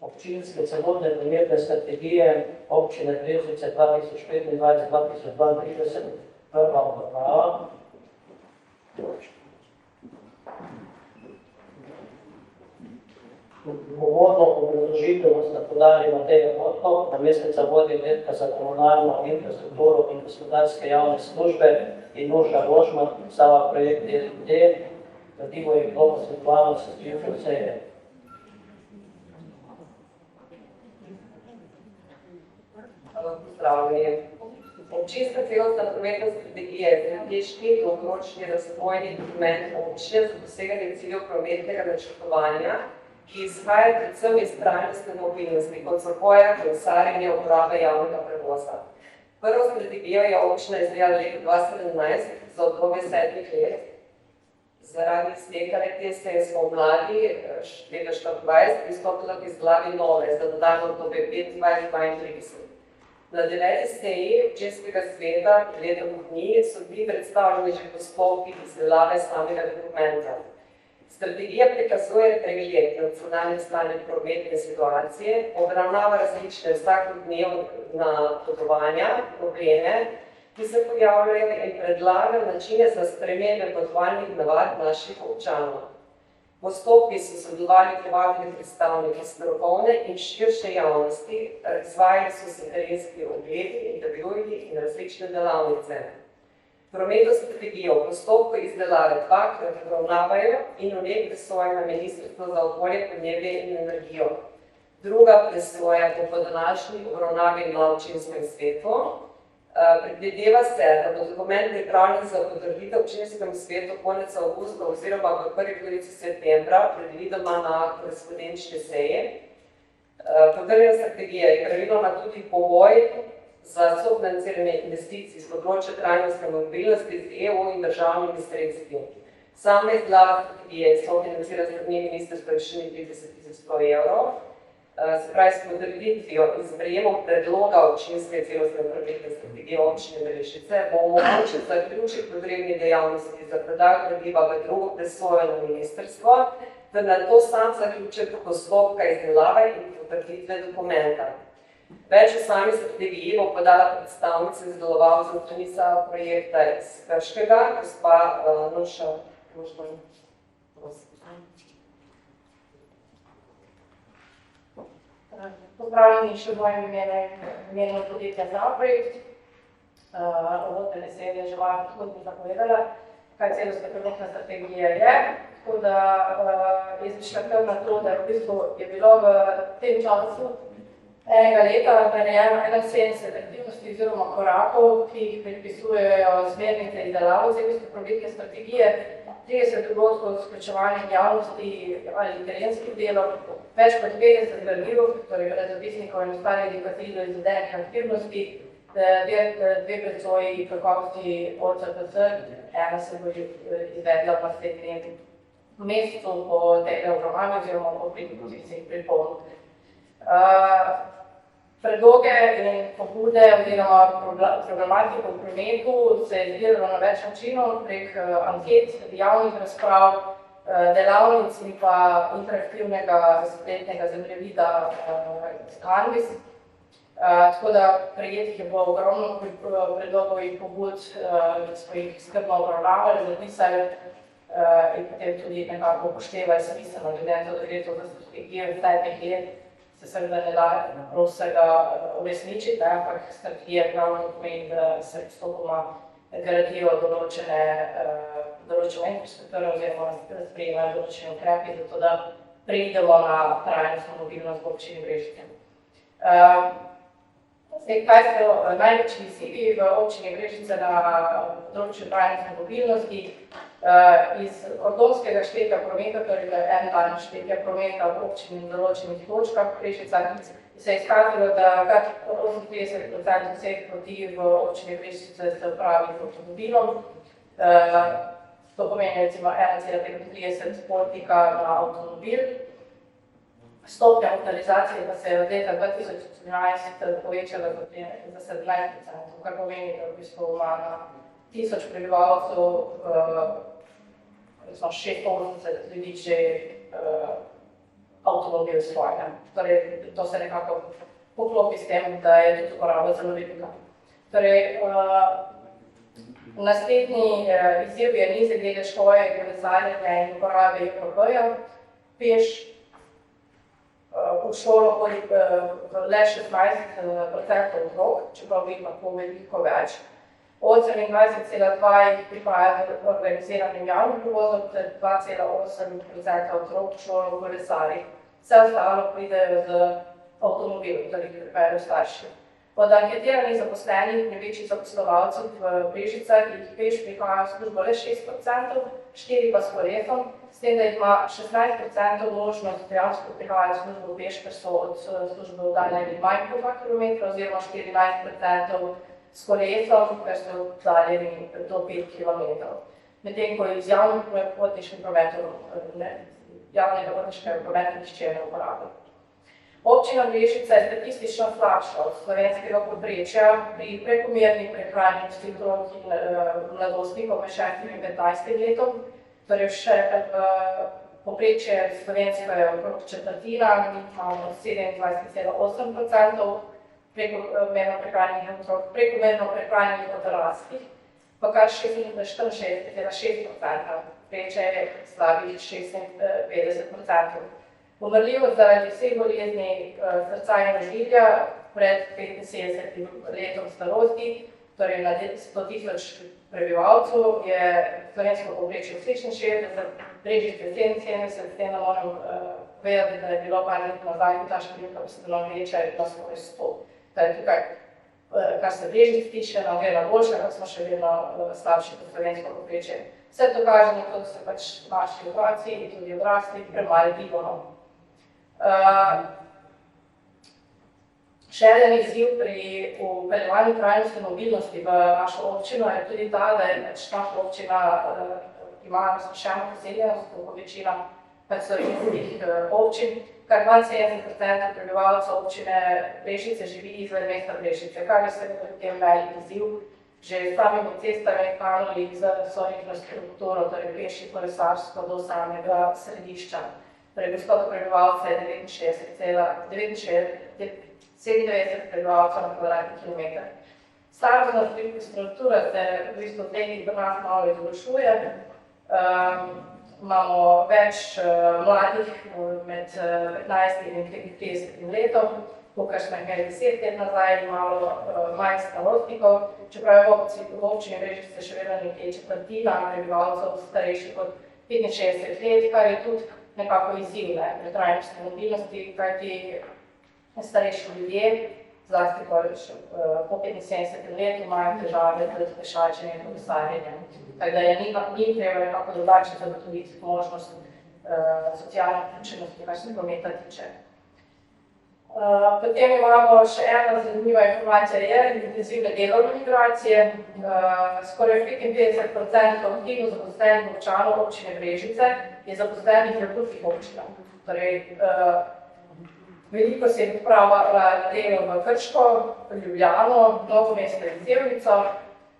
občinske celotne primerne strategije občine Brežice 2025-2032, prva obravnava. Uvodno obrazložitev sta podali Mateja Kotkov, namestnica vodje oddelka za komunalno infrastrukturo in gospodarske javne službe in Nuša Rožman, predstavlja projekt DLD, gradivo je bilo posvetovano s skličem seje. Pozdravljeni. Občinska celostna prometna strategija je strateški dolgoročni razvojni dokument občine za doseganje ciljev prometnega načrtovanja, ki izhaja predvsem iz trajnostne mobilnosti, kot so hoja, kolesarjenje, uporabe javnega prevoza. Prvo strategijo je občina izdelala leta 2017 za obdobje 7 let. Zaradi izteka le-te se smo mladi leta 2024 pristopila k izdelavi nove za nadaljnje obdobje 2025-2032. Na 9. seji občinskega sveta letos dni so bili predstavljeni že postopki izdelave samega dokumenta. Strategija prikazuje pregled nacionalne stanje prometne situacije, obravnava različne vsakodnevna potovanja, probleme, ki se pojavljajo in predlaga načine za spremembe potovalnih navad naših občanov. Postopki so sodelovali povabljeni predstavniki strokovne in širše javnosti, izvajali so se terenski ogledi, intervjuji in različne delavnice. Prometno strategijo v postopku izdelave dvakrat obravnavajo in v njej presoja na Ministrstvo za okolje, podnebje in energijo. Druga presoja bo po današnji obravnavi na občinskem svetu. Predvideva se, da bo dokument pripravljen za potrditev občinskem svetu konec avgusta oziroma v prvi polovici septembra, predvidoma na korespondenčni seji. Potrjena strategija je praviloma tudi pogoj za sofinanciranje investicij z področja trajnostne mobilnosti z EU in državnimi sredstvi. Sama izdelava strategije je sofinancirana s strani ministrstva v višini 30.100 evrov. Se pravi, s potrditvijo in sprejemom predloga občinske celostne prometne strategije občine Brežice bo omogočen zaključek potrebnih dejavnosti za predajo gradiva v drugo presojo na ministrstvo, ter nato sam zaključek postopka izdelave in potrditve dokumenta. Več o sami strategiji bo podala predstavnica izdelovalca občinstva projekta iz Krškega, gospa Nuša Rožman. Pozdravljeni še v mojem imenu podjetja Zavprojekt. Uvodne besede je že moja predhodnica povedala, kaj celostna prometna strategija je. Tako da jaz bi šla kar na to, da v bistvu je bilo v tem času enega leta narejeno 71 aktivnosti oziroma korakov, ki jih predpisujejo smernice izdelave celostne prometne strategije, 30 dogodkov s vključevanjem javnosti ali terenskih delov, več kot 50 gradiv, torej zapisnikov in ostalih indikativno izvedenih aktivnosti, dve presoji kakovosti OCPC, ena se bo izvedla v naslednjem mesecu po tej obravnavi oziroma po predpoziciji pripomb. Predloge in pobude oziroma problematiko v prometu se je zbiralo na več načinov, prek anket, javnih razprav, delavnic in pa interaktivnega spletnega zemljevida Canvas. Tako da prejetih je bilo ogromno predlogov in pobud, smo jih skrbno obravnavali, zapisali in potem tudi nekako upoštevali smiselno glede na to, da gre to za strategijo 7 let. Se seveda ne da vsega uresničiti, ampak strategija pravno pomeni, da se postopoma gradijo določene infrastrukture oziroma sprejemajo določene ukrepi, zato da preidemo na trajnostno mobilnost v občini Brežice. Kaj so največji izzivi v občini Brežice na področju trajnostne mobilnosti? Iz kordonskega štetja prometa, torej en dan štetja prometa v občini in določenih točkah v Brežicah, se je izkazalo, da 38% vseh poti v občini Brežice se opravi z avtomobilom. To pomeni recimo 1,35 potnika na avtomobil. Stopnja motorizacije pa se je od leta 2014 povečala za 17%, kar pomeni, da v bistvu ima na 1000 prebivalcev 680 ljudi že avtomobil svoj. Torej, to se nekako poklopi s tem, da je tudi uporaba zelo velika. Torej, naslednji izziv je nizek delež hoje, kolesarjenja in uporabe JPP-ja. Peš v šolo hodi le 16% otrok, čeprav bi lahko veliko več. 28,2 jih prihaja z organiziranim javnim prevozom, ter 2,8% otrok v šolo kolesari. Vse ostalo pridejo z avtomobilom, torej ki pripeljejo starši. Od anketiranih zaposlenih največjih zaposlovalcev v Brežicah jih peš prihaja v službo le 6%, 4 pa s kolesom, s tem, da jih ima 16% možnost dejansko prihajajo v službo peš, ker so od službe oddaljeni manj kot 2 km, oziroma 14% s kolesom, ker so oddaljeni do 5 km. Medtem ko z javnim potniškim prometom, javnega potniškega prometa nihče ne uporablja. Občina Brežice je statistično slabša od slovenskega povprečja pri prekomerni prehranjenosti otrok in mladostnikov med 6 in 15 letom. Torej še povprečje slovensko je okrog četrtina, mi imamo 27,8% prekomerno prehranjenih otrok, prekomerno prehranjenih odraslih, pa kar 64,6%, povprečje je slabih 56%. Umrljivost zaradi vseh bolezni srca in ožilja pred 75 letom starosti, torej na 100 tisoč prebivalcev, je slovensko povprečje 66, Brežice 77, s tem da moram povedati, da je bilo par let nazaj ta številka ustanovno večja na skoraj 100. Torej tukaj, kar se Brežic tiče, nam gre na boljše, kar smo še vedno slabši kot slovensko povprečje. Vse to kaže na to, da se pač naši otroci in tudi odrasli premalo gibamo. Še eden izziv pri vpeljevanju trajnostne mobilnosti v našo občino je tudi ta, da je naša občina ima razpršeno poseljenost, kot večina slovenskih občin, kar 72% prebivalcev občine Brežice živi izven mesta Brežice, kar je seveda potem velik izziv, že s samimi cestami, kanali, z vso infrastrukturo, torej peši, kolesarsko do samega središča. Torej, gostota prebivalca je 97 prebivalcev na kvadratni kilometer. Starostna infrastruktura se v bistvu v teh pri nas malo izboljšuje. Imamo več mladih med 15 in 30 letom, kakor smo imeli 10 let nazaj, malo manj starostnikov, čeprav je v občini Brežice še vedno nekaj četrtina prebivalcev starejših kot 65 let, kar je tudi nekako izziv pri trajnostni mobilnosti, kajti starejši ljudje, zlasti po 75 let, imajo težave z pešačenjem in kolesarjenjem. Tako da je njim treba nekako drugače zagotoviti možnost socialne vključenosti, kar se prometa tiče. Potem imamo še ena zanimiva informacija, je intenzivne delovne migracije. Skoraj 55% aktivno zaposlenih občanov občine Brežice je zaposlenih v drugih občinah. Torej, veliko se je odpravila na delo v Krško, Ljubljano, Novo mesto in Sevnico,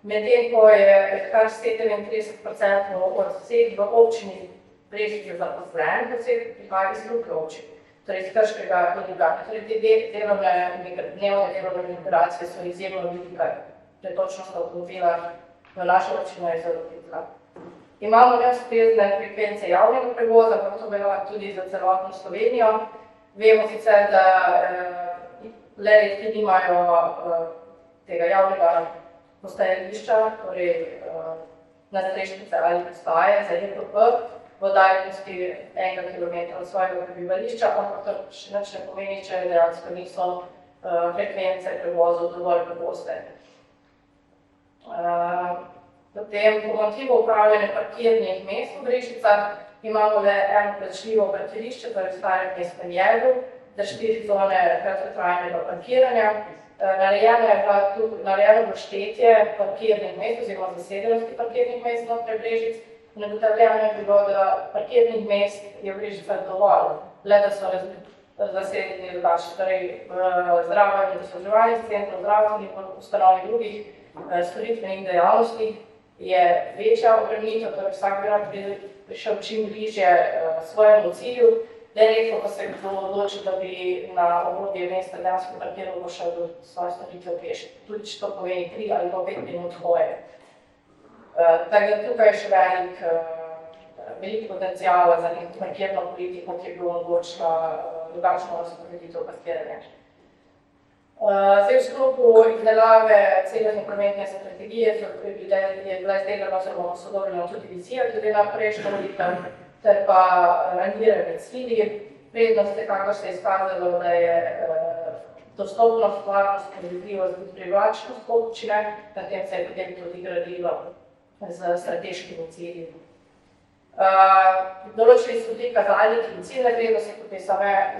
medtem ko je kar 37% od vseh v občini Brežice zaposlenih, prihaja iz drugih občin. Torej iz Krškega do Ljubljane. Torej te dnevne delovne migracije so izjemno velike. Pretočnost avtomobila v našo občino je zelo velika. Imamo neustrezne frekvence javnega prevoza, kot to velja tudi za celotno Slovenijo. Vemo sicer, da le redki nimajo tega javnega postajališča, torej nadstrešnice ali postaje za JPP, v oddaljenosti 1 kilometra od svojega prebivališča, ampak to še nič ne pomeni, če dejansko niso frekvence prevozov dovolj pogoste. Potem pomanjkljivo upravljanje parkirnih mest v Brežicah, imamo le eno plačljivo parkirišče, torej v starem mestnem jedru, ter 4 zone kratkotrajnega parkiranja. Narejeno bo štetje parkirnih mest oziroma zasedenosti parkirnih mest znotraj Brežic. Nagotovljeno je bilo, da parkirnih mest je v Brežicah dovolj, le da so zasedeni drugače, torej v zdravljenju in vzdrževalnih centrov, zdravstvenih ustanov in drugih storitvenih dejavnostih je večja obremenitev, torej vsak bi rad prišel čim bližje svojemu cilju. redko pa se je kdo odločil, da bi na obrobje mesta dejansko parkiral pa šel do svoje storitve peš. Tudi če to pomeni 3 ali pa 5 minut hoje. Tako da tukaj je še veliko potencijala za neko parkirno politiko, ki je bilo omogočila drugačno razporeditev parkiranja. Zdaj v sklopu izdelave celostne prometne strategije je bila izdelana oziroma posodobljena tudi vizija, glede na prejšnjo volitev, ter pa rangirane cilji. Prednost je, kako se je izkazalo, da je dostopnost, varnost, predvidljivost in privlačnost občine, na tem se je potem tudi gradilo z strateškimi cilji. Določili so tudi kazalniki in ciljne vrednosti, tukaj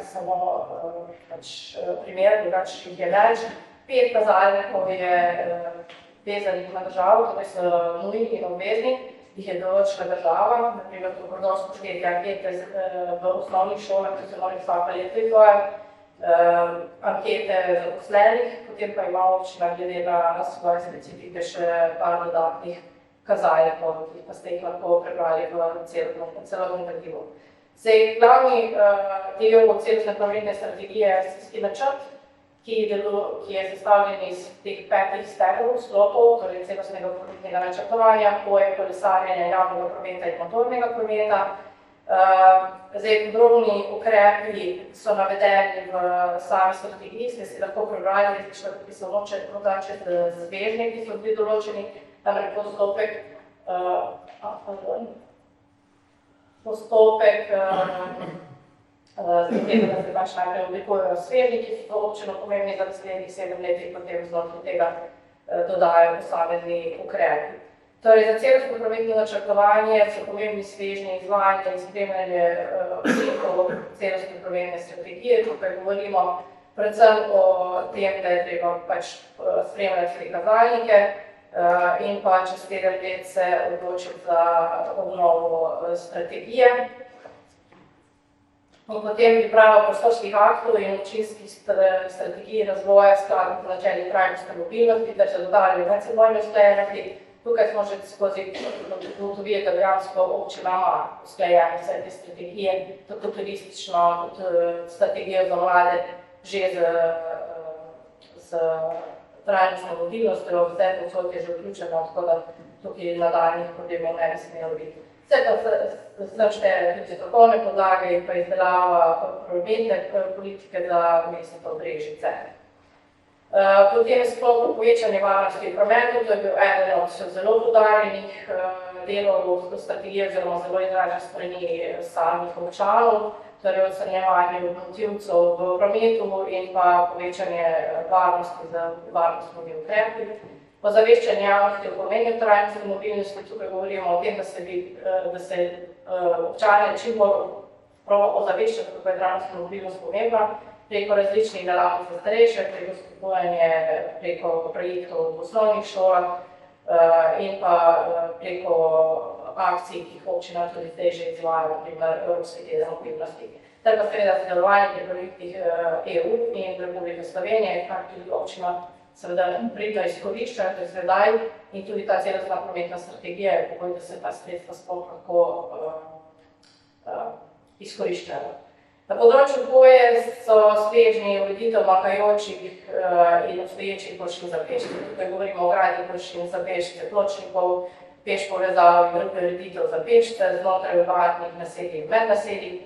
samo primer, drugače jih je več. 5 kazalnikov je vezanih na državo, torej so nujni in obvezni, jih je določila država, na primer dobrodošlo štetje ankete v osnovnih šolah, ki se morajo vsaka leta izvajati, ankete zaposlenih, potem pa ima občina glede na svoje specifike še par dodatnih kazalnikov, ki pa ste jih lahko prebrali v celotnem gradivu. Zdaj, glavni del celostne prometne strategije je akcijski načrt, ki je sestavljen iz teh 5 stebrov, sklopov, torej celostnega prometnega načrtovanja, hoje, kolesarjenja, javnega prometa in motornega prometa. Zdaj, podrobni ukrepi so navedeni v sami strategiji, ste si lahko prebrali, ki so drugače zvežni, ki so bili določeni, namreč postopek da se pač najprej oblikujejo svežnji, ki so občino pomembni za naslednjih 7 let in potem znotraj tega dodajo posamezni ukrepi. Torej, za celostno prometno načrtovanje so pomembni svežnji izvajanja in spremljanje učinkov celostne prometne strategije. Tukaj govorimo predvsem o tem, da je treba pač spremljati te kazalnike in pa čez 7 let se odločiti za obnovo strategije. In potem priprava prostorskih aktov in občinskih strategij razvoja skladno z načeli trajnostne mobilnosti, ter se dodali medsebojne usklajenosti. Tukaj smo že skozi ugotovili, da dejansko občina ima usklajene vse te strategije, tako turistično, kot strategijo za mlade, že z trajnostno mobilnostjo, vse povsod je že vključeno, tako da tukaj nadaljnjih problemov ne bi smelo biti. Vse pa sem šteje tudi strokovne podlage in pa izdelava prometne politike za mestne Brežice. Potem je sploh povečanje varnosti v prometu, to je bil eden od zelo poudarjenih delov strategije oziroma zelo izražen strani samih občanov, torej odstranjevanje motivcev v prometu in pa povečanje varnosti z varnostnimi ukrepi. Ozaveščanje javnosti o pomenu trajnostne mobilnosti, tukaj govorimo o tem, da se občane čim bolj ozaveščajo, kako je trajnostna mobilnost pomembna, preko različnih delavnic za starejše, preko spodbujanja preko projektov v osnovnih šolah in pa preko akcij, ki jih občina tudi zdaj že izvaja, na primer Evropski teden mobilnosti. Ter pa seveda sodelovanje pri projektih EU in Republike Slovenije, kar tudi občina seveda pridno izkorišča, to je sedaj, in tudi ta celostna prometna strategija je pogoj, da se ta sredstva sploh lahko izkoriščajo. Na področju hoje so svežnji ureditev manjkajočih in obstoječih pločnik za pešce. Tukaj govorimo o gradnji pločnik za pešce, pločnikov, peš povezav in ureditev za pešce, znotraj urbanih naselij in mednaselij,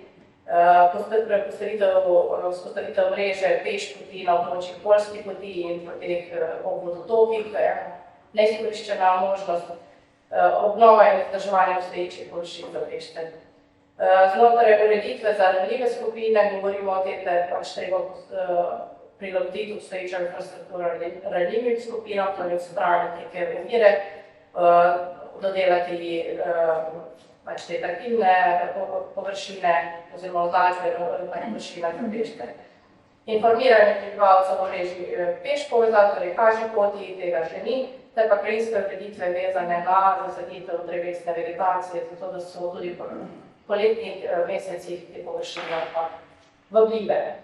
vzpostavitev mreže peš poti na območjih Poljskih poti in po teh vodotokih, to je neizkoriščena možnost, obnova in vzdrževanje obstoječih pločnik za pešce. Znotraj ureditve za ranljive skupine govorimo o tem, da je pač treba prilagoditi obstoječo infrastrukturo ranljivim skupinam, torej odstraniti neke ovire, dodelati pač te taktilne površine oziroma označbe površine za pešce. Informiranje prebivalcev o mreži peš povezav, torej kažni poti, tega že ni, ter pa krajinske ureditve vezane na zasaditev drevesne vegetacije, zato da so tudi v poletnih mesecih te površine vabljive.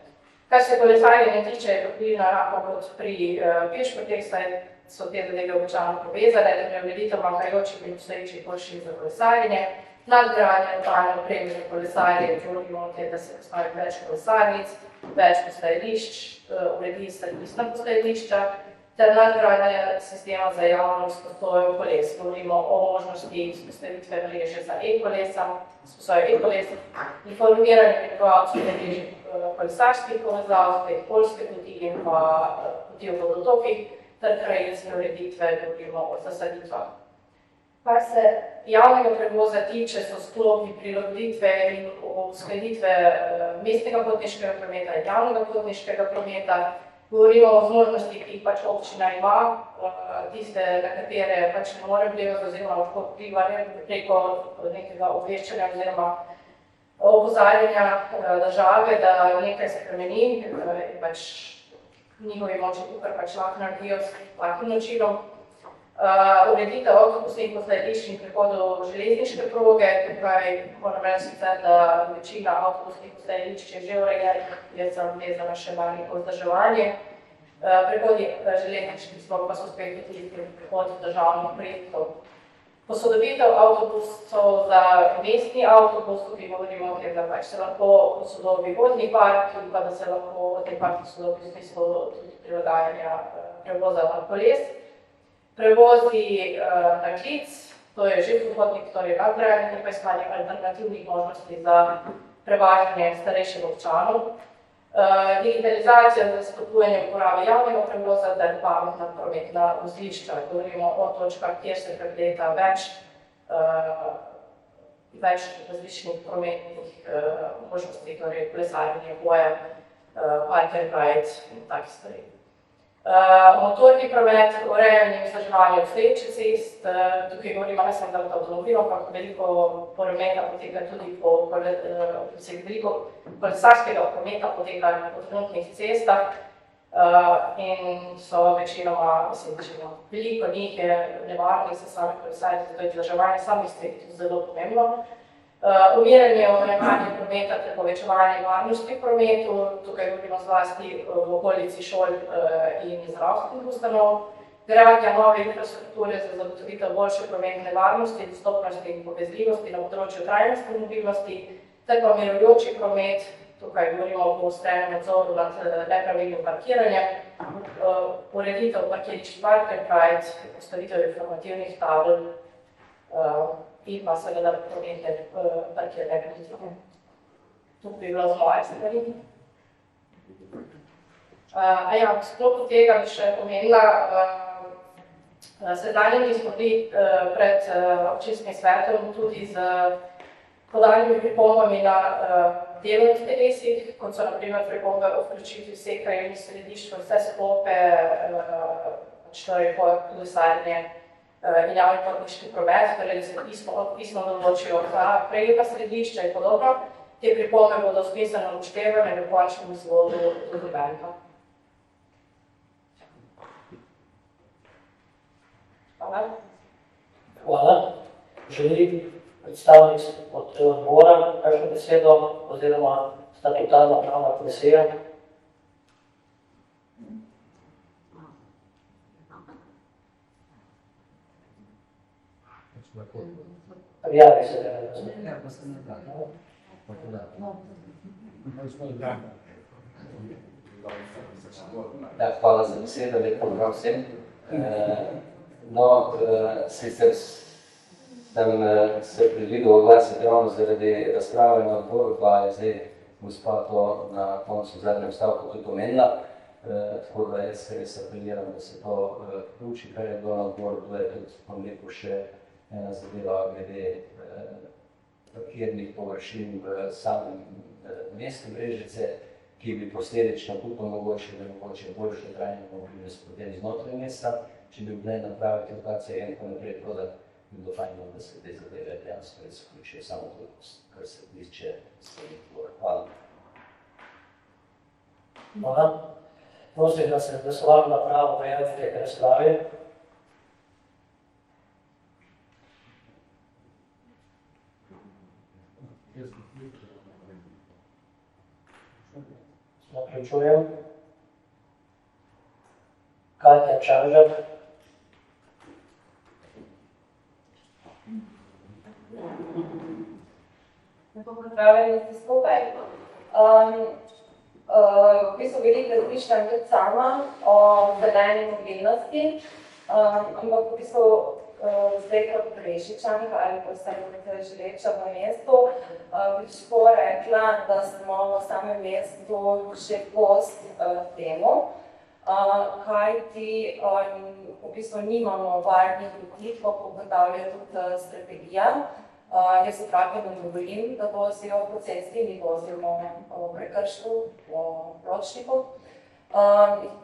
Kar se kolesarjenja tiče, je vplivna enako kot pri pešpoteh, saj so te zadeve običajno povezane, torej ureditev manjkajočih in obstoječih površin za kolesarjenje, nadgradnja lokalne opreme za kolesarje, govorimo o tem, da se postavi več kolesarnic, več postajališč, uredi servisna postajališča, ter nadgradnja sistema za javno izposojo koles. Govorimo o možnosti vzpostavitve mreže za e-kolesa, izposojo e-koles, informiranje prebivalcev glede kolesarskih povezav, poljske poti in pa poti v vodotokih, ter krajinske ureditve, govorimo o zasaditvah. Kar se javnega prevoza tiče, so sklopi prilagoditve in uskladitve mestnega potniškega prometa in javnega potniškega prometa. Govorimo o zmožnosti, ki pač občina ima, tiste, na katere pač ne more vplivati oziroma lahko vpliva preko nekega obveščanja oziroma opozarjanja države, da nekaj se spremeni in pač njihovi moči tukaj pač lahko naredijo s takim načinom. Ureditev avtobusnih postajališč in prehodov železniške proge, tukaj moram reči sicer, da večina avtobusnih postajališč je že urejenih, je zavezana še malo vzdrževanje. Prehodi železniških slog pa so spet tudi prehod državnih projektov. Posodobitev avtobusov za mestni avtobus, tukaj govorimo o tem, da pač se lahko posodobi vozni park in pa da se lahko v tem parku posodobi v smislu tudi prilagajanja prevoza na koles. Prevozi na klic, to je že pohodnik, torej nadgrajanje, in pa iskanje alternativnih možnosti za prevažanje starejših občanov. Digitalizacija za spodbujanje uporabe javnega prevoza ter pametna prometna vozlišča. Govorimo o točkah, kjer se prepleta več različnih prometnih možnosti, torej kolesarjenje, boja, park and ride in takih stvari. Motorni promet, urejanje in vzdrževanje obstoječe cest, tukaj govorimo ne samo za avtomobilov, ampak veliko prometa poteka tudi veliko kolesarskega prometa poteka po trenutnih cestah in so večinoma, veliko njih je nevarnih za same kolesarje, zato je vzdrževanje samih cest zelo pomembno. Umiranje, omejevanje prometa ter povečevanje varnosti v prometu, tukaj govorimo zlasti v okolici šol in zdravstvenih ustanov. Gradnja nove infrastrukture za zagotovitev boljše prometne varnosti, dostopnosti in povezljivosti na področju trajnostne mobilnosti, ter pa mirujoči promet, tukaj govorimo o poostrenem nadzoru nad nepravilnim parkiranjem, ureditev parkirišč park and ride, postavitev informativnih tabel in pa seveda prometne parkirne prizore. To bi bilo z moje strani. V sklopu tega bi še omenila, sedanjimi smo bili pred občinskim svetom tudi z podanimi pripombami na delovnih telesih, kot so na primer pripombe o vključitvi vseh krajevnih središč v vse sklope, torej kolesarjenje in javni potniški promet, torej da se pismo določijo za krajevna središča in podobno. Te pripombe bodo smiselno upoštevane in v končnem izvodu dokumentu. Hvala. Hvala. Želi predstavnik od odbora kakšno besedo oziroma statutarna pravna komisija? Prijavi se, Hvala za besedo, lep pozdrav vsem. Sicer sem se predvidel oglasiti ravno zaradi razprave na odboru, pa je zdaj gospa to na koncu v zadnjem stavku tudi omenila. Tako da jaz res apeliram, da se to vključi, kar je bilo na odboru, bilo je tudi, bom rekel, še ena zadeva glede parkirnih površin v samem mestu Brežice, ki bi posledično tudi omogočili boljše trajne mobilnost potem znotraj mesta, če bi bile napraviti lokacije in tako naprej, tako da bi bilo fajno, da se te zadeve dejansko res vključijo samo to, kar se tiče strani odbora. Hvala. Hvala. Prosim, da se glasovalno napravo prijavite k razpravi. Zaključujem. Katja Čaržak. Lepo pozdravljeni vsi skupaj. V bistvu veliko razmišljam tudi sama o zeleni mobilnosti, ampak v bistvu zdaj kot Brežičanka ali pa sem živeča v mestu, bi lahko rekla, da smo v samem mestu že post temu, kajti v bistvu nimamo varnih ljudi, kot ugotavlja tudi strategija. Jaz se pravi ne dovolim, da vozijo po cesti, mi vozimo po prekršku, po pločniku.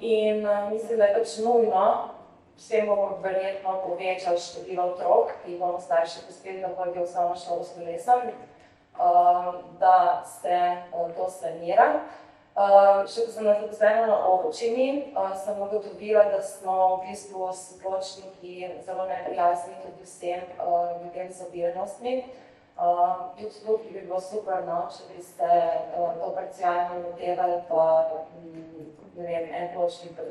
In mislim, da je pač nujno, vsem bomo verjetno povečali število otrok, ki bomo starši pospeli, da hodijo v osnovno šolo s kolesom, da se to sanira. Še ko sem zaposlena na občini, sem ugotovila, da smo v bistvu s pločniki zelo neprijazni tudi vsem ljudem z obilnostmi. Tudi tukaj bi bilo super, če bi se to parcialno lotevali, pa ne vem, en pločnik, ker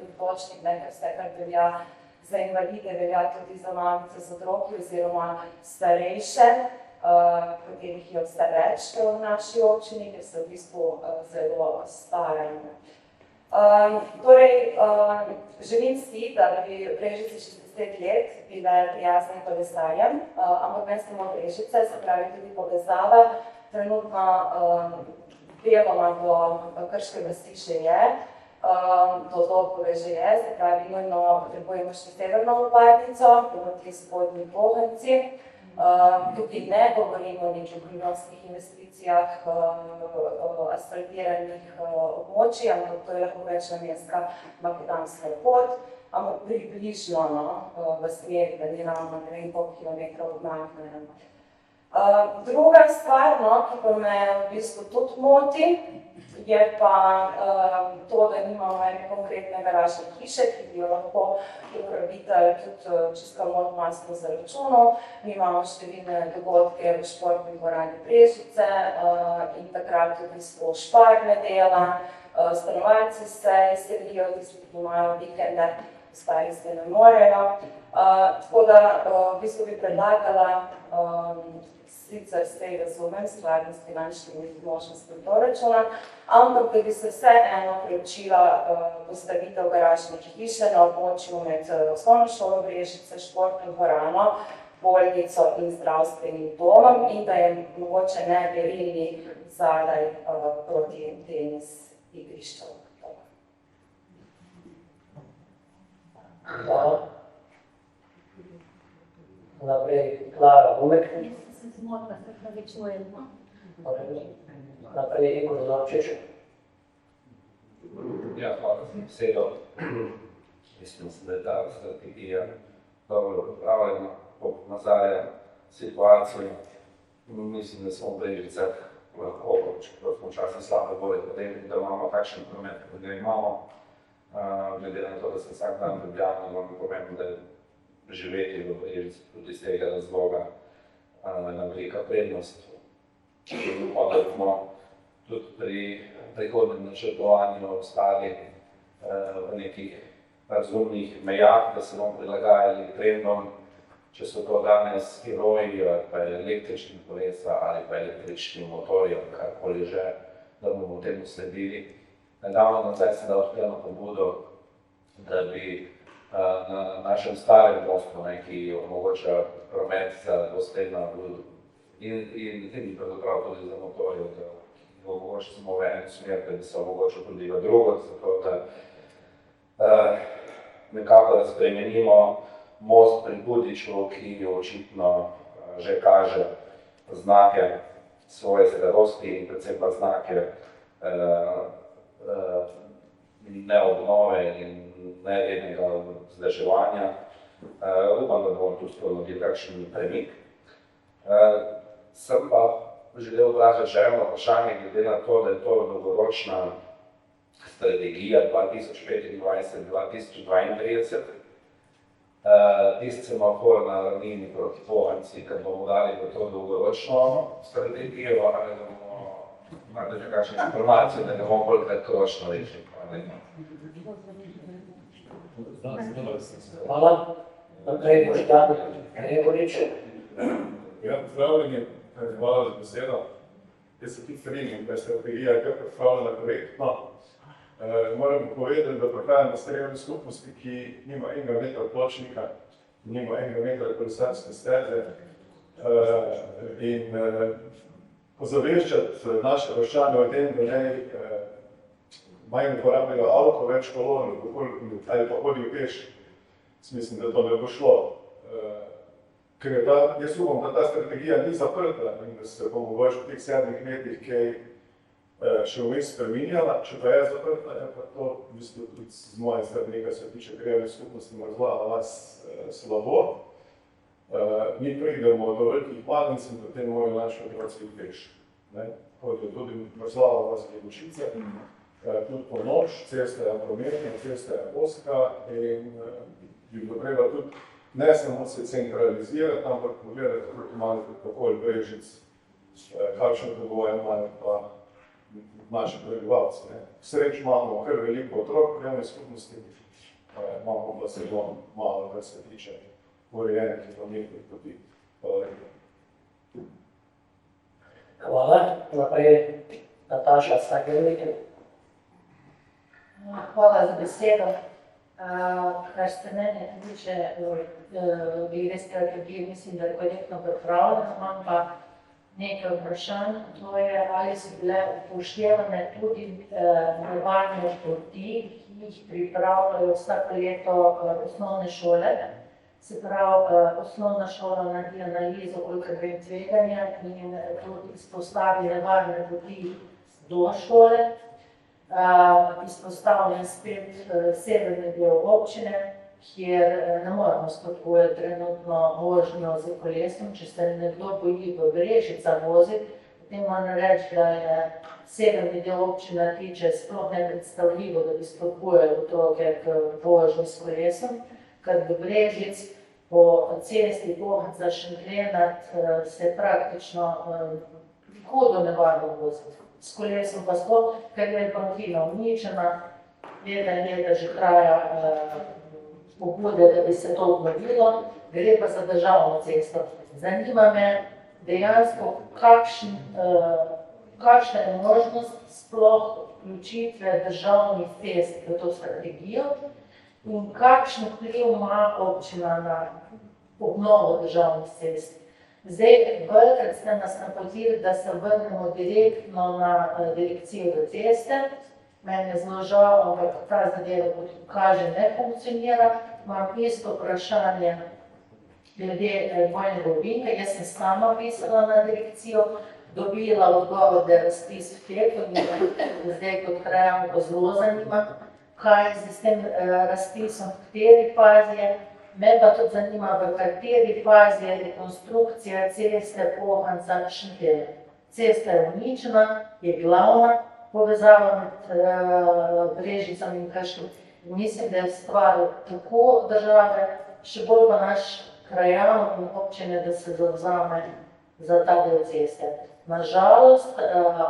vse, kar velja za invalide, velja tudi za mamice z otroki oziroma starejše, katerih je vse več v naši občini, ker se v bistvu zelo staramo. Torej, želim si, da bi Brežice 60 let bile prijazne kolesarjem, ampak ne samo Brežice, se pravi tudi povezava. Trenutno deloma do Krške vasi že je, do Dobove že je, se pravi nujno potrebujemo še severno obvoznico, proti spodnji Bohanci. Tukaj ne govorimo o nekih milijonskih investicijah asfaltiranih območij, ampak to je lahko večnamenska makadamska pot, ampak približno v smeri, da ni ravno ne vem koliko kilometrov odmaknjeno. Druga stvar, ki pa me v bistvu tudi moti, je pa to, da nimamo ene konkretne garažne hiše, ki bi jo lahko upravitelj tudi čisto modmansko zaračunal. Mi imamo številne dogodke v športni dvorani Brežice in takrat v bistvu šparne dela, stanovalci se selijo, tisti, ki imajo vikende, ostali se ne morejo. Tako da v bistvu bi predlagala, sicer vse razumem, skladno s finančnimi možnostmi proračuna, ampak da bi se vseeno preučila postavitev garažnih hiše na območju med osnovno šolo Brežice, športno dvorano, bolnico in zdravstvenim domom in da je mogoče ne berili zadaj proti tenis igrišču. Hvala. Naprej Klara Umek. Naprej Igor Zorčič. Ja, hvala za besedo. Mislim, da je ta strategija dobro pripravljena, nazarja situacijo. Mislim, da smo v Brežicah lahko, čeprav smo včasih slabe bolje potem, da imamo takšen promet, kot ga imamo. Glede na to, da se vsak dan v Ljubljani, vam povem, da je živeti v Brežici tudi iz tega razloga ena velika prednost. In pa da bomo tudi pri prihodnem načrtovanju ostali v nekih razumnih mejah, da se bomo prilagajali trendom, če so to danes heroji ali pa električni kolesa ali pa električni motorji ali karkoli že, da bomo temu sledili. Nedavno nazaj sem dal odpljeno pobudo, da bi na našem starem mostu, ki omogoča promet za dvosledno in pravzaprav tudi za motorje, da omogoča samo v eno smer, da bi se omogočil tudi v drugo, zato da nekako razbremenimo most pri Budiču, ki očitno že kaže znake svoje starosti in predvsem pa znake neobnove in nerednega vzdrževanja. Upam, da bomo tudi ponudili takšen premik. Sem pa želel vprašati še eno vprašanje, glede na to, da je to dolgoročna strategija 2025-2032. Tisti semafor na ravnini proti Bohanci, ker bomo dali v to dolgoročno strategijo, ali da bomo imate že kakšne informacije, da ne bomo bolj kratkoročno rešili. Hvala. Naprej Boštjan Gregorič. Ja, pozdravljeni, hvala za besedo. Jaz se tudi strinjam, da je strategija kar pripravljena korektno. Moram povedati, da prihajam iz krajevne skupnosti, ki nima enega metra pločnika, nima enega metra kolesarske steze in pozaveščati naše vaščane o tem, da naj manj uporabljajo avto, več kolon, ali pa hodijo peš. Mislim, da to ne bo šlo. Ker jaz upam, da ta strategija ni zaprta in da se bo mogoče v teh 7 letih kaj še vmes spreminjala. Če pa je zaprta, je pa to v bistvu tudi z moje strani, kar se tiče krajevne skupnosti Mrzlava vas slabo. Mi pridemo do velikih padnic in potem morajo naši otroci peš. Hodijo tudi Mrzlava vas Glebušice, tudi po noč, cesta je prometna, cesta je oska in bi bilo treba tudi ne samo se centralizirati, ampak pogledati tudi malo okoli Brežic, kakšne pogoje imajo pa naši prebivalci. Sreč imamo kar veliko otrok v krajevni skupnosti, imamo pa zelo malo, kar se tiče urejenih in prometnih poti. Hvala lepa. Hvala. Naprej Nataša Sagernik. Hvala za besedo. Kar se mene tiče glede strategije, mislim, da je korektno pripravljeno, imam pa nekaj vprašanj, to je, ali so bile upoštevane tudi nevarne poti, ki jih pripravljajo vsako leto osnovne šole. Se pravi, osnovna šola naredi analizo, koliko vem tveganja in tudi izpostavi nevarne poti do šole. Izpostavljen spet severni del občine, kjer ne moramo spodbujati trenutno vožnjo z kolesom. Če se nekdo boji v Brežicah voziti, potem moram reči, da je severni del občine tiče sploh nepredstavljivo, da bi spodbujali otroke k vožnji s kolesom, ker v Brežic po cesti Bohanca-Šentlenat se praktično hudo nevarno voziti. S kolesom pa sploh, ker je banhina uničena, leta že traja pobude, da bi se to obnovilo, gre pa za državno cesto. Zanima me dejansko, kakšna je možnost sploh vključitve državnih cest v to strategijo in kakšen vpliv ima občina na obnovo državnih cest. Zdaj, velikrat ste nas napotili, da se vrnemo direktno na direkcijo za ceste. Meni je zelo žal, ampak ta zadeva, kot kaže, ne funkcionira. Imam isto vprašanje glede dvojnega ovinka. Jaz sem sama pisala na direkcijo, dobila odgovor, da je razpis v teku in zdaj kot krajano pa zelo zanima, kaj je s tem razpisom, v kateri fazi je. Me pa tudi zanima, v kateri fazi je rekonstrukcija ceste Bohanca-Šentlenat. Cesta je uničena, je glavna povezava med Brežicami in Krškim. Mislim, da je stvar tako države, še bolj pa naš krajanov in občine, da se zavzame za ta del ceste. Nažalost,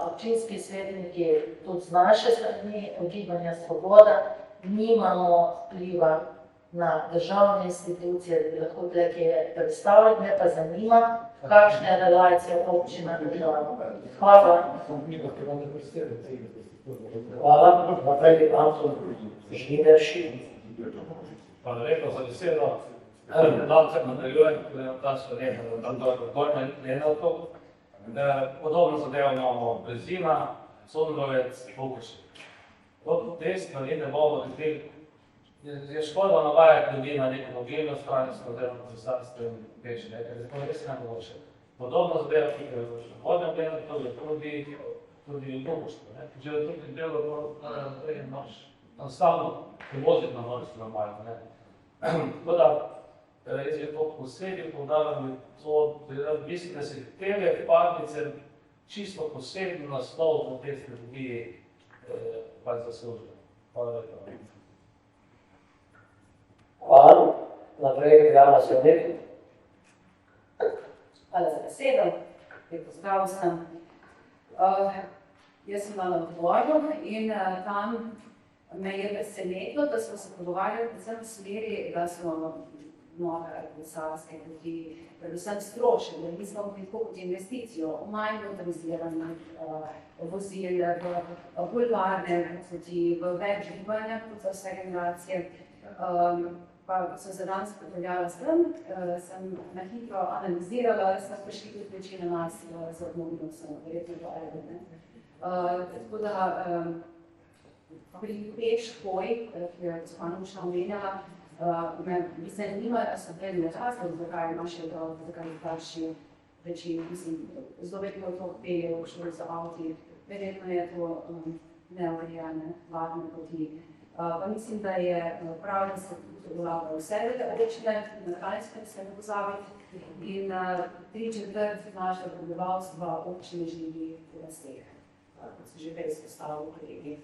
občinski svetniki tudi z naše strani, Gibanja Svoboda, nimamo vpliva na državne institucije, da bi lahko tukaj predstavljati, me pa zanima, kakšna je relacija občina država. Hvala. Hvala. Naprej Anton Žniderši. Hvala lepa za besedo. Danes nadaljujem, tudi na ta slovenja, da to je odgojno Lenartov. Podobno zadevo imamo Brezina, Sondrovec, Vukošek. Od te stvari ne bomo rekli, je škoda navajati ljudi na neko mobilno stransko oziroma cesarstvo in peči, ker je to res najboljše. Podobno zadevo, ki je v vodnem Lenartov, je tudi v Vukošek. Če je tukaj delo, enostavno prevoziti na noč normalno. Tako da, jaz je to posebej poudarjam, mislim, da se tele padnice čisto posebno naslov v tej strategiji pač zaslužijo. Hvala lepa. Hvala. Naprej Jana Sevnik. Hvala za besedo. Lep pozdrav vsem. Jaz sem bila na odboru in tam me je veselilo, da smo se pogovarjali predvsem v smeri, da smo nove kolesarske poti, predvsem strošek, da nismo tako kot investicijo, manj motoriziranih vozil, v bulvarne poti, v več gibanja kot za vse generacije. Pa ko sem se danes pripeljala sem na hitro analizirala, sem prišli tudi večina nas z obnovljivostjo, verjetno to eno. Tako da pri peš hoji, ki je gospa Nuša omenjala, me zanimajo so vedno razlog, zakaj naši otroci, zakaj starši reči, mislim, zelo vedno to peljejo v šoli za avti, verjetno je to neurejene, varne poti. Pa mislim, da je prav, da se vlaga vse občine, na Kranjskem se ne pozabiti in 3/4 našega prebivalstva občine živi v vseh, kot so že prej izpostavili kolegi,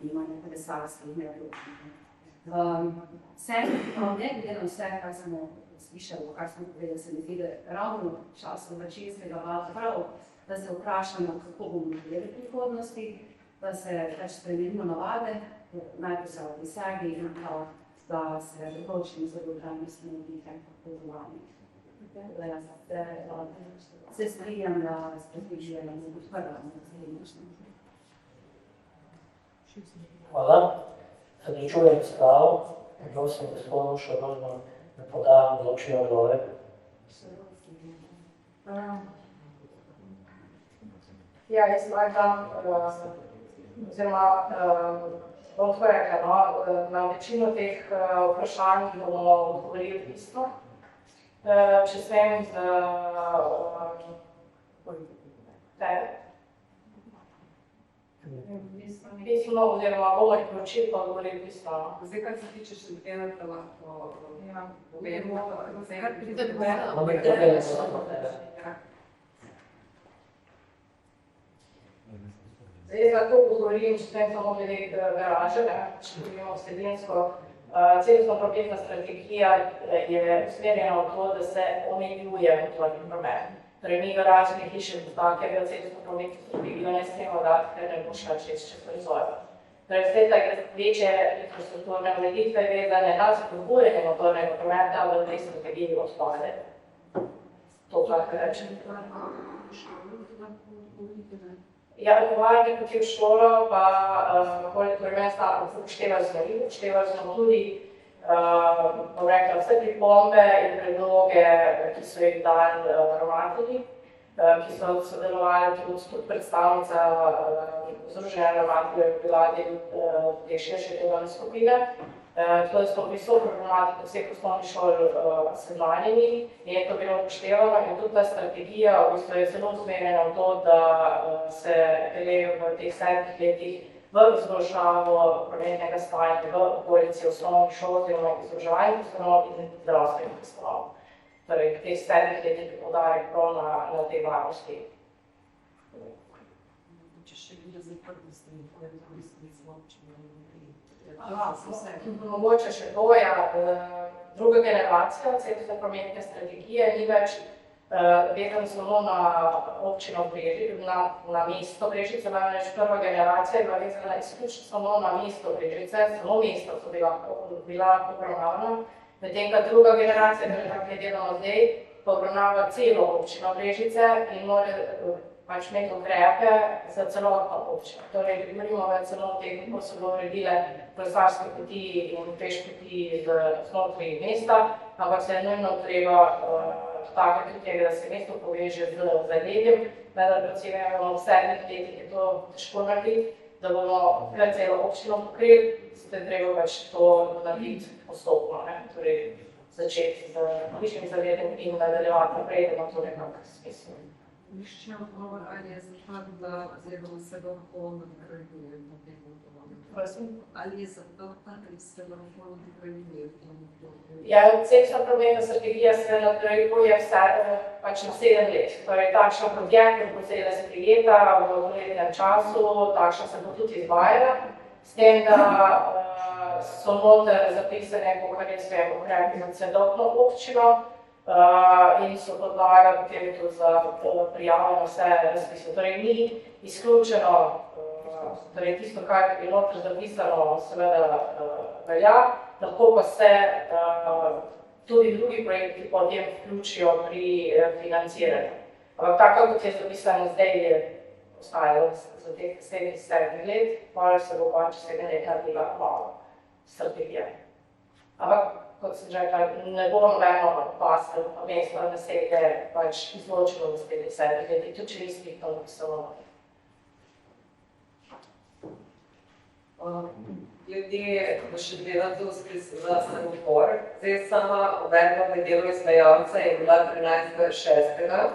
imanje kolesarskih neodločnih. Ne glede na vse, kar smo slišali, kar smo povedali, se mi zdi, da ravno v času vročinskega vala prav, da se vprašamo, kako bomo živeli v prihodnosti, da se več spremenimo navade, najprej se v sebi in pa, da se določimo za dolgotrajnostne oblike potovanja. Se strinjam, da strategija ne bo odprla na srednjošnjo. Hvala. Zaključujem razpravo. Prosim gospod Nušo Rožman, da poda odločni odgovor. Ja, jaz smatram, oziroma bom tako rekla, na večino teh vprašanj bomo odgovorili pisno. Če smem pisno, oziroma bomo jih poročili, pa odgovorili pisno. Zdaj, kar se tiče še tega, da lahko povemo, Zdaj, lahko govorim, če sem samo glede garaže, če govorimo vsebinsko. Celostna prometna strategija je usmerjena v to, da se omejuje motorni promet. Torej, mi garažne hiše do takega celostno prometno strategijo ne smemo dati, ker ne bo šla čez proizvodnjo. Torej, vse take večje infrastrukturne ureditve vezane na spodbujanje motornega prometa v tej strategiji odpade. To lahko rečem. Ja, odgovarjanje poti v šolo, pa kolikor me upošteva zmeri, upošteva smo tudi vse pripombe in predloge, ki so jih dali ravnatelji, ki so sodelovali tudi predstavnica Združenja ravnateljev bila del te širše delovne skupine. Tako da smo visoko problematiko vseh osnovnih šol seznanjeni in je to bilo upoštevano in tudi ta strategija v bistvu je zelo usmerjena v to, da se peljejo v teh 7 letih v izboljšavo prometnega stanja v okolici osnovnih šol oziroma izobraževalnih ustanov in zdravstvenih ustanov. Torej, v teh 7 letih je poudarek prav na tej varnosti. Če še glede zaprtosti, ko je koristili z občinami. Mogoče še to, druga generacija celostne prometne strategije ni več vezana samo na občino Brežice, na mesto Brežice, namreč prva generacija je bila vezana izključno samo na mesto Brežice, samo mesto so bila obravnavana, medtem ko druga generacija, ki je delala zdaj, pa obravnava celo občino Brežice in mora pač imeti ukrepe za celotno občino. Torej, govorimo o celoti, kako so bilo uredile kolesarske poti in peš poti znotraj mesta, ampak se je nujno treba tako tudi tega, da se mesto poveže z zaledjem, vendar recimo v 7 letih je to težko narediti, da bomo kar celo občino pokrili, se treba pač to narediti postopno, torej začeti z višjim zaledjem in nadaljevati naprej, da ima to nekako smisel. Nišče odgovor, ali je zaprta, oziroma se lahko nadgraduje na tem obdobju? Prosim? Ali je zaprta, ali se lahko nadgraduje v tem obdobju? Ja, celostna prometna strategija se nadgrajuje pač na 7 let. Torej, takšna kot je, kot se je sprejeta v letnem času, takšna se bo tudi izvajala, s tem, da so noter zapisane, kakor je sve ukrepi za celotno občino, in so podlaga potem tudi za prijavljeno vse razpise. Torej, ni izključeno, torej tisto, kar je noter zapisano, seveda velja, lahko pa se tudi drugi projekti potem vključijo pri financiranju. Ampak tako, kot je zapisano zdaj, je ostajalo za teh 7 let, pa se bo pa čez 7 leta bila nova strategija. Ampak, kot sem že rekla, ne bo nobeno pastel, pa mesto naselje pač izločilo v 7 letih, tudi če ni striktno napisano. Glede še delati za semafor, zdaj sama uvedba v delu izvajalca je bila 13.6.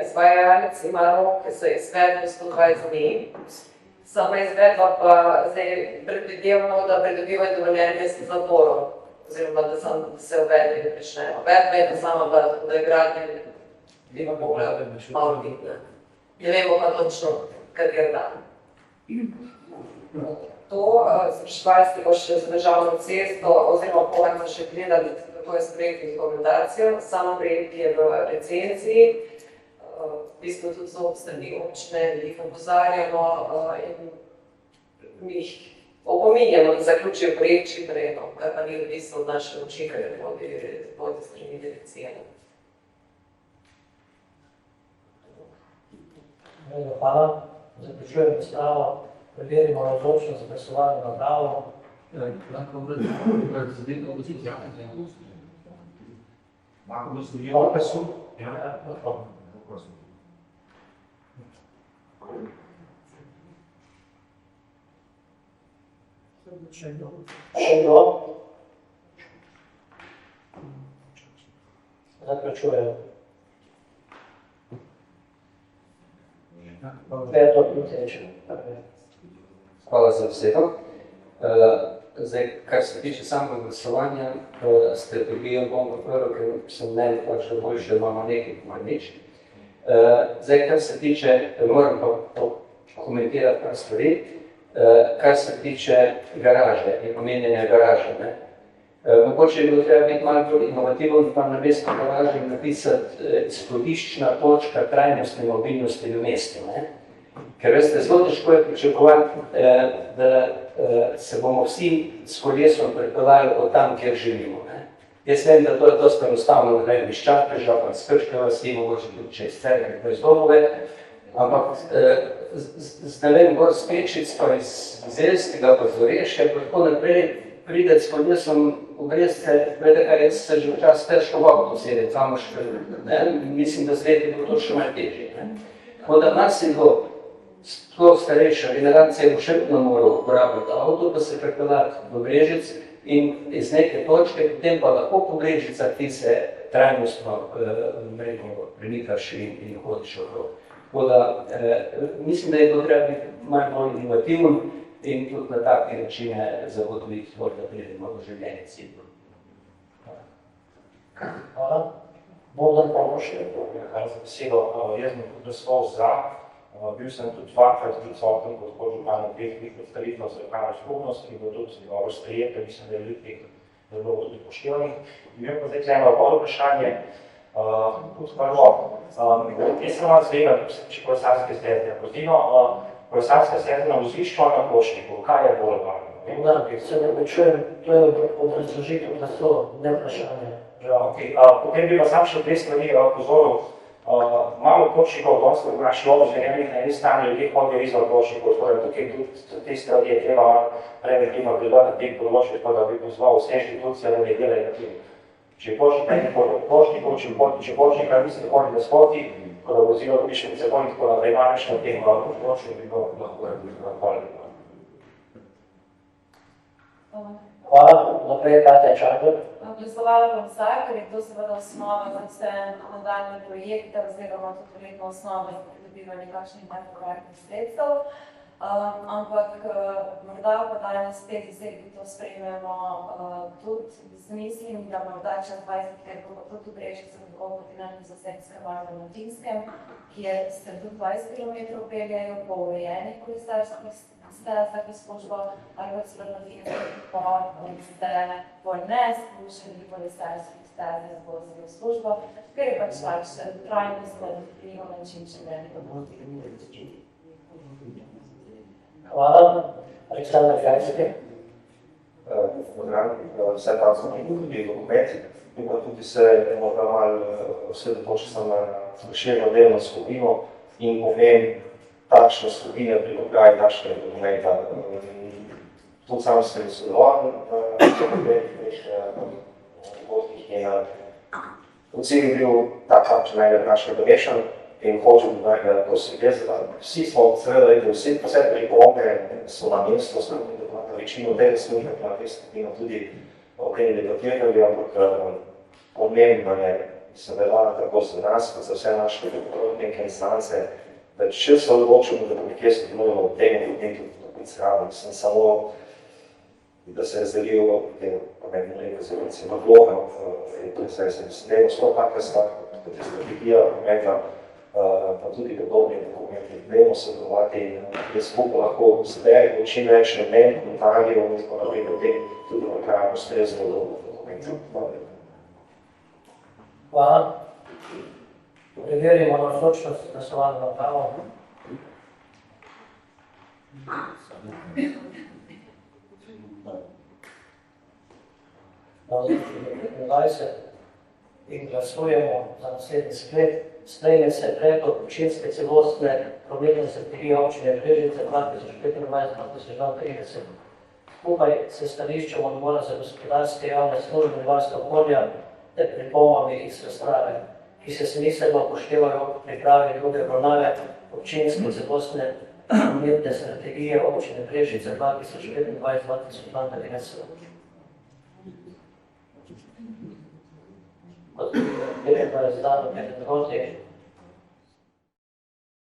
Izvajalec ima rok za izvedbo 120 dni. Sama izvedba pa zdaj predvidevamo, da pridobivajo dovoljenje z zaporom, oziroma da se uvede in pričnejo. Uvedba je pa sama, da je gradnja bi mogla malo biti. Ne vemo pa točno, kater dan. To, spraševali ste pa še za državno cesto, oziroma pojmo še gledali, kako je s projektno dokumentacijo. Sam projekt je v recenziji, v bistvu tudi z strani občine, jih opozarjamo in mi jih opominjamo, da zaključijo projekt čim prej, kar pa ni odvisno od naše oči, kar je vodi strani direkcije. Hvala. Zaključujem razpravo. Preverimo navzočnost za glasovanje napravo. Lahko zadeva opozicija. Lahko glasujemo. Še kdo? Zaključujem. Predlog utečen. Hvala za besedo. Zdaj, kar se tiče samega glasovanja, strategijo bom podprl, ker sem mnenj pač da boljše, imamo nekaj, manj nič. Zdaj, kar se tiče, moram pa komentirati par stvari, kar se tiče garaže in omenjanja garaže. Mogoče je bilo treba biti malo bolj inovativen, pa na mesto garaže napisati izhodiščna točka trajnostne mobilnosti v mestu. Ker veste, zelo težko je pričakovati, da se bomo vsi s kolesom pripeljali od tam, kjer živimo. Jaz vem, da to je dosti enostavno, da grem iz Čateža, pa iz Krške vasi, mogoče tudi čez Cerkve, pa iz Domove, ampak z Gor Spečic, pa iz Zelskega, pa z Orešja, pa tako naprej, prideti s kolesom v Brezce, glede, kar jaz se že včasih težko vodo posedeti, mislim, da z leti bo to še malo težje. Tako da marsikdo, sploh starejša generacija bo še vedno moral uporabljati avto, pa se pripeljati v Brežic in iz neke točke, potem pa lahko po Brežicah ti se trajnostno premikaš in hodiš okrog. Tako da mislim, da je to treba biti malo bolj inovativen in tudi na take načine zagotoviti, da pridemo do življenja cilju. Hvala. Bogdan Pomošek. Hvala za besedo. Jaz bom glasoval za. Bil sem tudi dvakrat prisoten kot podžupan na 2 predstavitvah za lokalno skupnost, ki bo tudi dobro sprejete, mislim, da je veliko zelo upoštevnih. Imam pa zdaj eno podvprašanje. Tudi prvo, jaz sem vam zvega, če kolesarske steze Kozino, kolesarska steza na vozišču ali na pločniku, kaj je bolj varno? Da, se ne počujem, to je obrazložitev na to, ne vprašanje. Potem bi pa sam še 2 stvari pozoril. Malo pločnikov dosti v naši občini, na eni strani ljudje hodijo izvan pločnikov, torej tukaj tudi te stvari je treba preventivno gledati na tem področju, tako da bi pozval vse inštitucije, da ne delajo tem. Če pločnika ne hodi od pločnikov, če pločnika misli hodi na spoti, ko da vozilo tudi še seconi, tako da ima več na tem pločniku, bi bilo lahko hvala. Hvala, naprej Katja Čarber. Glasovala bom za, ker je to seveda osnova za vse nadaljne projekte oziroma tudi verjetno osnova za pridobivanje kakšnih nepovratnih sredstev. Ampak morda pa danes spet zdaj to spremljamo tudi z mislim, da morda čez 20, ker bo tudi v Brežicah tako kot na Nizozemskem ali na Finskem, kjer se tudi 20 km peljejo po urejenih kolesarskih stezah v službo, ali pa celo na Finskem ste bolj neizkušeni kolesarskih stezah vozijo v službo, ker je pač trajnostno vpliv način življenja. Hvala, Aleksandar Krajski. program, vse tam smo tudi dokumenti, in pa tudi se morda malo osredotočiti na širno delovno skupino in povem takšne skupine pri pripravi takšnega dokumenta. Tudi sam sem sodeloval na teh dogodkih in cilj je bil takšen našega domešan in hočem, ko se gre za vsi smo seveda rekli, vsi pripombe so na mestu, na večino tega službe, na te skupine tudi o tem debatirali, ampak pomembno je, se velja tako za nas, kot za vse naše neke instance, da če se odločimo, da nekje sodelujemo v tem in potem tudi biti zraven, sem samo, da se je razdelil te pomembne rekozivice v vlogo in procese. Mislim, da je sploh taka stvar, kot je strategija pomembna, pa tudi podobni dokumenti, dajmo sodelovati in skupaj lahko zdaj čim več namen, komentarjev in tako naprej, potem tudi pripravimo ustrezno dokumente. Hvala. Preverimo navzočnost glasovalnega naprava. In glasujemo za naslednji sklep. Sprejme se predlog občinske celostne prometne strategije občine Brežice 2025-2032. Skupaj se stališčem Odbora za gospodarske javne službe in varstvo okolja ter pripombami iz razprave, ki se smiselno upoštevajo v pripravi druge obravnave občinske celostne prometne strategije občine Brežice 2025-2032. Kot je izdano nekaj proti,